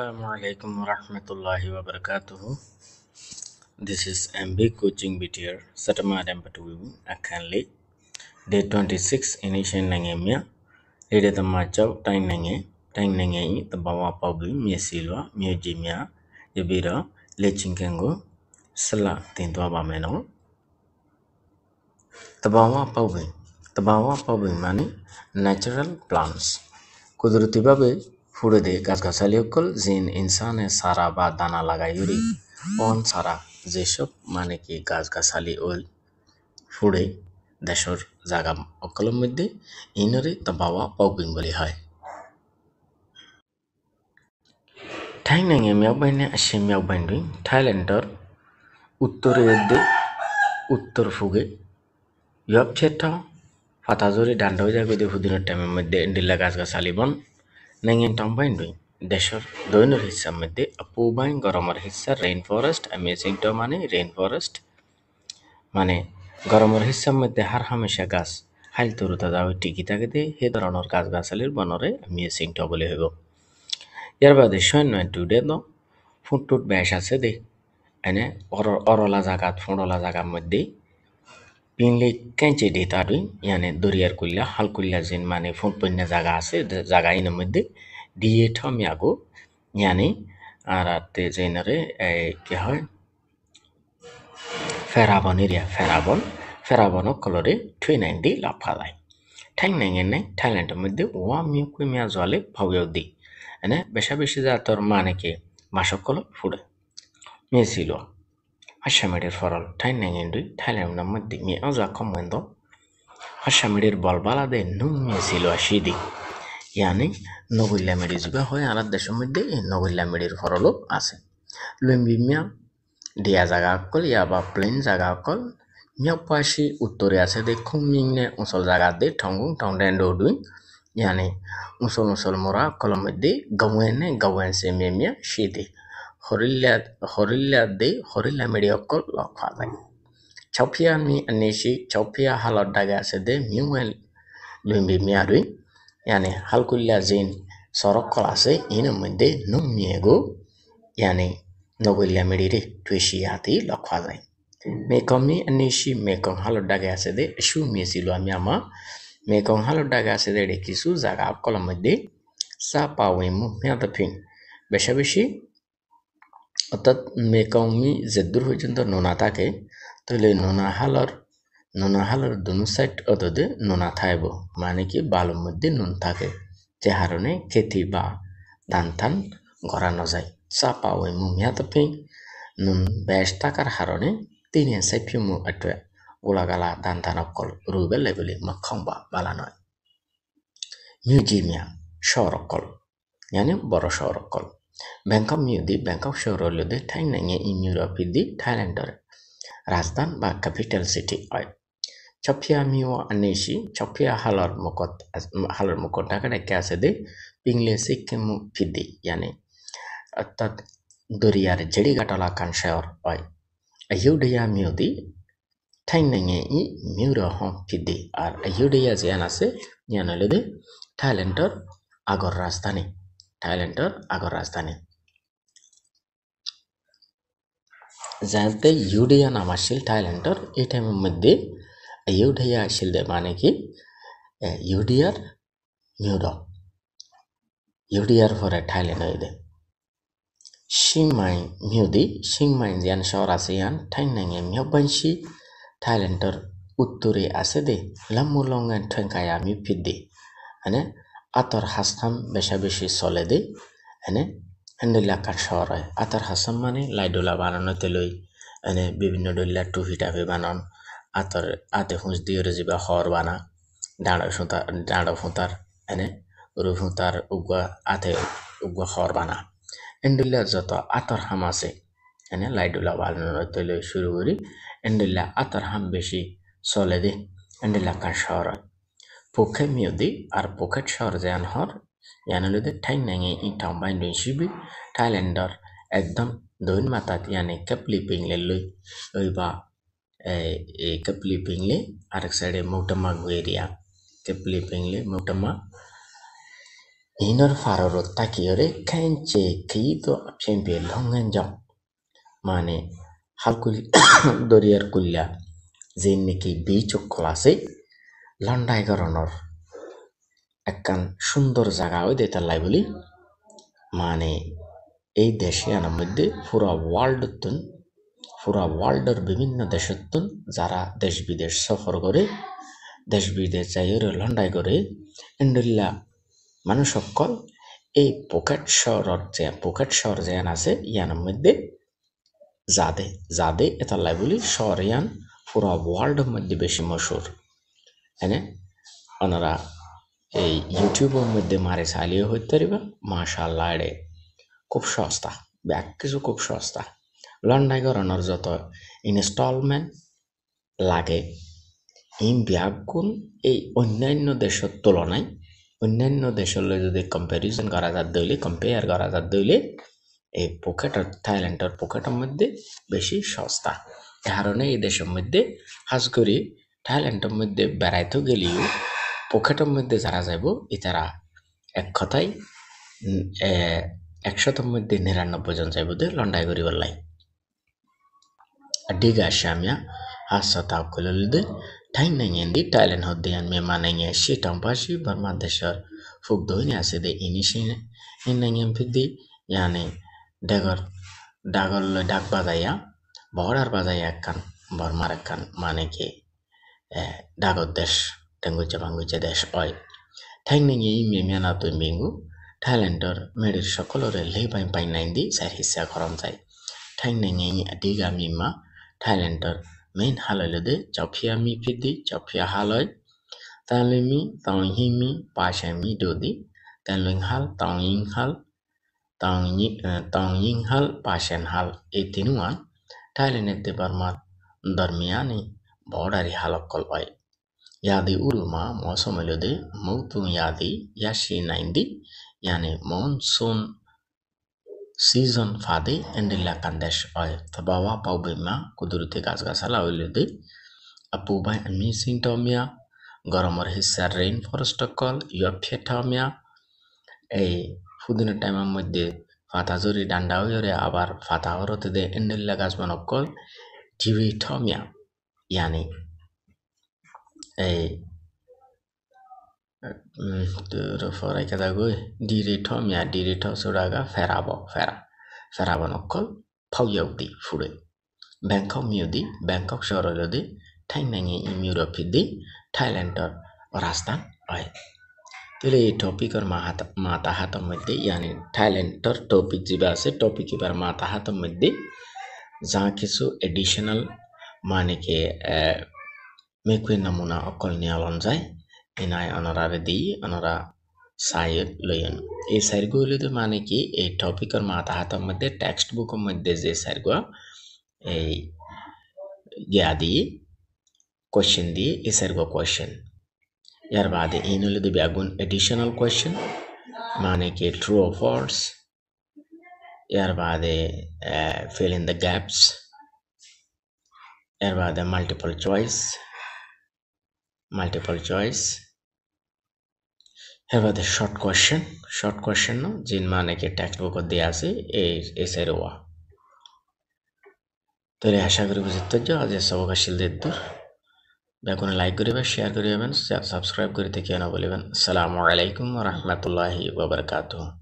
Assalamualaikum warahmatullahi wabarakatuh. This is MB Coaching BTR Satama Dempatu Akanli. Day 26 Initial Nangamia. Ede the Macho Tang Nangai, the Bawa Pabu, Mia Silva, Mia Jimia, Yabira, Lechinkango, Sala Tintuaba Meno. The Bawa Pabu Mani, Natural Plants. কুদরতি ভাবে ফুড়ে দে গাছগাছালি অকল জিন ইনসানে সারা বা দানা লাগাই উড়ি on সারা যেসব মানে কি গাছগাছালি ওই ফুড়ে দেশর জাগা অকলের মধ্যে ইনরে তা বাবা পগবিং বলি হয় ঠাই নাঙে মিয়াক বাইনে আসে মিয়াক বাইন্ডুই থাইল্যান্ডর উত্তরে দে উত্তর ফুগে ইয়ব ছেটা ফাতাজরি ডান্ডা হয়ে যাবে হুদিনের টাইমের মধ্যে ডিল্লা গাছগাছালি বন Nangin tambahin doi desher doinor hissa medde apubain goromor hissa rainforest amazing to mane rainforest mane goromor hissa medde har hamesha gas hail toruta dawe tiki থাকে দে হে ধরনের গাছ গাছালির বনরে amazing to বলে হইব ইয়ার বাদে সৈন্য টুডে নো ফুটটুট বেশ আছে দে এনে অরলা জাগাত ফুঁড়লা জাগার মধ্যে পিনলে কেঁচে দে তারই ইয়ানে দরিয়ার কুল্লা হাল কুল্লা জিন মানে ফুট পণ্য জায়গা আছে জায়গা ইনের মধ্যে দিয়ে থমিয়াগো ইয়ানে আর আতে জেনারে কি হয় ফেরাবন কলরে 390 লাফা যায় ঠ্যাং নাইঙে নাই থাইল্যান্ডের মধ্যে ওয়া মিউ কুমিয়া জলে ভাউয়াও দি এনে বেশি যা তোর মানে কি মাসক call ফুড়ে মেয়েছিল Hashamir forol tain nangendui Thailand namadi mi aza komendo Hashamir bolbala de num mi silo ashidi yani nogulla medi juga hoy alat deshom medde nogulla medir forolo ase lumbi mia dia jaga kol ya ba plain jaga kol mia pashi uttore ase de khummingne usol jaga de thongung tongden dodui yani usol mora kolom medde gawen se memia shidi horilla mediocre lokfazai chopia mi aneshi chopia halot daga ase de miuel lumbi miarui yani halkulla jin sorokol ase ina mende num miego yani nogulla medire tuishiyati lokfazai mekomi aneshi mekong halot daga ase de shu miesilo ami ama mekong halot daga ase de kisu jaga kolom mede sa pawemu miatapin বেশি অর্থাৎ মেকংমি যেদূর পর্যন্ত নোনা থাকে তাহলে নোনাহালর দুনো side অতদে নোনা থাকব মানে কি বালুর মধ্যে নুন থাকে যে হারণে খেতি বা ধান থান গড়ানো যায় চাপা ওই মুমিয়া তপি নুন বেশ থাকার হারণে তিনি সাইফিমু একটা গোলাগালা ধান থান অকল রুবে লেবলি মক্ষংবা বালা নয় মিউজিমিয়া শহর অকল yani বড় শহর অকল Bangkok মিউদি ব্যাংকক শহরলদে ঠাই নাঙে ইউরোপি থাইল্যান্ডর রাজধান বা ক্যাপিটাল সিটি হয় চপিয়া মিও আনেশি চপিয়া হালর মুকট ঢাকা ডেকে আছে দে পিংলে সিকিম ফিদি yani অর্থাৎ দরিয়ার জেড়ি গাটলা কান শহর হয় আইউডিয়া মিউদি ঠাই নাঙে মিউরো হম ফিদি আর আইউডিয়া জিয়ান আছে ইয়ানলদে থাইল্যান্ডর আগর রাজধানী যাতে ইউডিয়া নাম আসছিল থাইল্যান্ডর এই টাইমের মধ্যে ইউডিয়া আসছিল দে মানে কি ইউডিয়ার পরে থাইল্যান্ড হয়ে দে সিংমাই জিয়ান শহর আছে ইয়ান ঠাই নাঙে মিয়াবাইশি থাইল্যান্ডর উত্তরে আছে দে লামুলঙ্গান ঠেঙ্কায় আমি ফিদ্দি মানে আতর হাসাম বেশি চলে দে এনে হেন্ডেলাকার শহর হয় আতর হাসাম মানে লাইডোলা বানানোতে লই এনে বিভিন্ন ডল্লা টুফি টাফি বানান আতে হুঁচ দিয়ে যাবা হর বানা ডাঁড় ফুঁতার এনে রু ফুঁতার উগুয়া হর বানা এন্ডুল্লা যত আতর হাম আছে এনে লাইডোলা বানানোতে লই শুরু করি এন্ডুল্লা আতর হাম বেশি চলে দে এন্ডেলাকার শহর হয় Phuket miudi ar Phuket শহর যেন হর ইয়ানলুদে ঠাই নাঙে ইটাও বাইন্ডুই শিবি থাইল্যান্ডর একদম দৈন মাতাত ইয়ানে কাপলি পিংলে লই ওইবা এই কাপলি পিংলে আরেক সাইডে মৌটামা এরিয়া কাপলি পিংলে মৌটামা Inor farorot takiore kenche kito pempe longen jam মানে হালকুল দরিয়ার কুল্লা যে নাকি বিচ ক্লাসে লন্ডাই গরনর একখান সুন্দর জায়গা ওই দেতাল্লাই বলি মানে এই দেশিয়ানার মধ্যে পুরা ওয়ার্ল্ডের বিভিন্ন দেশতুন যারা দেশ বিদেশ সফর করে দেশ বিদেশ যাই লন্ডাই করে ইন্ডুল্লা মানুষ সকল এই পকেট শহর যে আছে ইয়ানার মধ্যে যাদে এতাল্লাই বলি শহর ইয়ান পুরা ওয়ার্ল্ডের মধ্যে বেশি মশুর হ্যাঁ ওনারা এই ইউটিউবের মধ্যে মারে চালিয়ে হইতে পারিবা মাশাআল্লাহ এড়ে খুব সস্তা ব্যাগ কিছু খুব সস্তা লন্ডাই গরনের যত ইনস্টলমেন্ট লাগে এই ব্যাগগুন এই অন্যান্য দেশের তুলনায় অন্যান্য দেশের যদি কম্পেয়ার করা যাত দইলে এই থাইল্যান্ডের পকেটের মধ্যে বেশি সস্তা এ কারণে এই দেশের মধ্যে হাজ করি থাইল্যান্ডের মধ্যে বেড়াইতে গেলেও পকেটের মধ্যে যারা যাইব এতারা এক কথায় 100 মধ্যে 99 জন যাইব দে লন্ডাই করি বললাই ডিগা শামিয়া হাসা তাকলুলদে ঠাইন নাইয়েন্দি থাইল্যান্ড হদ্দে আনমে মানাইয়ে শিটাম পাশি বর্মা দেশের ফুকদইনি আছে দে ইনিশিন ইনাইয়েম ফিদি ইয়ানি ডাক বাজাইয়া বর্ডার বাজাইয়া একখান বর্মার একখান মানে কি ডাগর দেশ টেঙ্গুচে দেশ হয় ঠাইং নাইয়ে মেমিয়ানা তুই মেঙ্গু থাইল্যান্ডর মেডির সকলরে লেবাই পাই নাইন্দি সার হিসা খরম যায় ঠাইং নাইয়ে ডিগা মিমা থাইল্যান্ডর মেইন হালয়লদে চফিয়া মি ফিদি চফিয়া হালয় তালমি তাংহিমি পাশামি দোদি তালং হাল তাংইং হাল তাংইং হাল পাশেন হাল এই তিনুয়ান থাইল্যান্ডের বার্মার দরমিয়ানি বর্ডারি হালকল হয় यादी उरुमा मौसमलुदे मौतु यादी याशी नाइंदी यानी monsoon season ফাদে এন্ডিলা কান্দেশ হয় তবাওয়া পাউবেমা কুদুরতে গাছগাছালা হইলুদে আপুবাই আমি সিন্টমিয়া গরমের হিসার রেইন ফরেস্ট কল ইয়ফেটামিয়া এই ফুদিনের টাইমের মধ্যে ফাতা জরি ডান্ডা হইরে আবার ফাতা হরতে দে এন্ডিলা গাছ বানকল টিভিটমিয়া ইয়ানি এই Forai kadagoi dirito suraga ferabo nokkol pawyaudi fure Bangkok শহরলদি ঠাইনাঙে ইউরোপেদি থাইল্যান্ডর রাস্তান হয় তাহলে এই টপিকর মাতাহাতর মধ্যে ইয়ানি থাইল্যান্ডর টপিক যেবা আছে টপিক এবার মাতাহাতর মধ্যে যা কিছু এডিশনাল মানে কি মেকুই নমুনা অকল নিয়ালন যায় ইনাই অনরারে দি অনরা সাইড লইন এই সাইডগুলিতে মানে কি এই টপিকের মাতাহাতের মধ্যে টেক্সট বুকের মধ্যে যে সাইডগুলো এই গিয়া দিয়ে কোয়েশ্চেন দিয়ে এই সাইডগুলো কোয়েশ্চেন ইয়ার বাদে এই নলে দিবে আগুন এডিশনাল কোয়েশ্চেন মানে কি ট্রু অর ফলস ইয়ার বাদে fill in the gaps ইয়ার বাদে মাল্টিপল চয়েস এবার শর্ট কোয়েশ্চেন নো জিন মানে কি টেক্সট বুক দিয়ে আছে এই এসের ওয়া তো আশা করি বুঝতে যাও আজ সবকাশিল দূর বেগুন লাইক করিবেন শেয়ার করিবেন সাবস্ক্রাইব করে থেকে না বলিবেন আসসালামু আলাইকুম ওয়া রাহমাতুল্লাহি ওয়া বারাকাতুহু